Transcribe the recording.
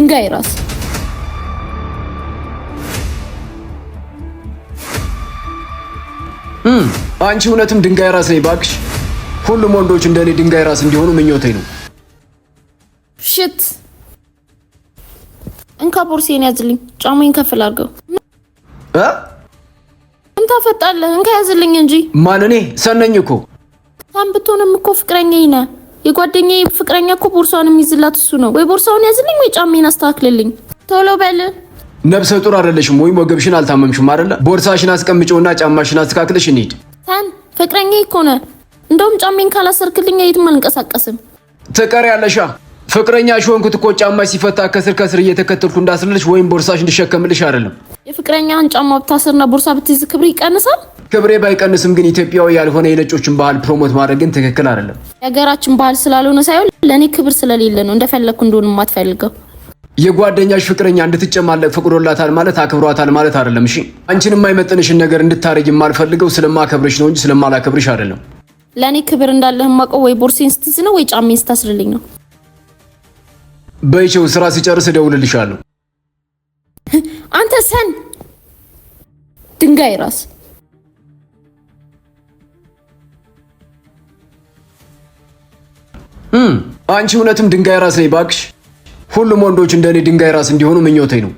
ድንጋይ ራስ አንቺ እውነትም ድንጋይ ራስ ነኝ ባክሽ። ሁሉም ወንዶች እንደኔ ድንጋይ ራስ እንዲሆኑ ምኞቴ ነው። ሽት እንካ ቦርሴን ያዝልኝ። ጫማዬን ከፍል አድርገው። እንታ ፈጣለህ እንካ ያዝልኝ እንጂ። ማን እኔ? ሰነኝ እኮ። ታምብቶንም እኮ ፍቅረኛዬ ነህ። የጓደኛዬ ፍቅረኛ እኮ ቦርሳውን የሚይዝላት እሱ ነው። ወይ ቦርሳውን ያዝልኝ ወይ ጫማዬን አስተካክልልኝ። ቶሎ በል። ነብሰ ጡር አይደለሽም ወይም ወገብሽን አልታመምሽም አይደለ? ቦርሳሽን አስቀምጪውና ጫማሽን አስተካክለሽ እንሂድ። ታን ፍቅረኛዬ እኮ ነህ። እንደውም ጫማዬን ካላሰርክልኝ የትም አልንቀሳቀስም። ትቀሪያለሽ። ፍቅረኛሽ ሆንኩት እኮ ጫማሽ ሲፈታ ከስር ከስር እየተከተልኩ እንዳስልልሽ ወይም ቦርሳሽ እንድሸከምልሽ አይደለም። የፍቅረኛን ጫማ ብታሰርና ቦርሳ ብትይዝ ክብር ይቀንሳል? ክብሬ ባይቀንስም ግን ኢትዮጵያዊ ያልሆነ የነጮችን ባህል ፕሮሞት ማድረግ ግን ትክክል አይደለም። የሀገራችን ባህል ስላልሆነ ሳይሆን ለኔ ክብር ስለሌለ ነው እንደፈለኩ እንደሆነ የማትፈልገው። የጓደኛሽ ፍቅረኛ እንድትጨማለቅ ፈቅዶላታል ማለት አክብሯታል ማለት አይደለም። እሺ አንቺን የማይመጥንሽን ነገር እንድታረጊ የማልፈልገው ስለማከብርሽ ነው እንጂ ስለማላከብርሽ አይደለም። ለኔ ክብር እንዳለህ ማቀው ወይ ቦርሴን ስትይዝ ነው ወይ ጫማዬን ስታስርልኝ ነው። በይቸው ስራ ሲጨርስ እደውልልሻለሁ። አንተ ሰን ድንጋይ ራስ አንቺ እውነትም ድንጋይ ራስ ነኝ ባክሽ። ሁሉም ወንዶች እንደኔ ድንጋይ ራስ እንዲሆኑ ምኞቴ ነው።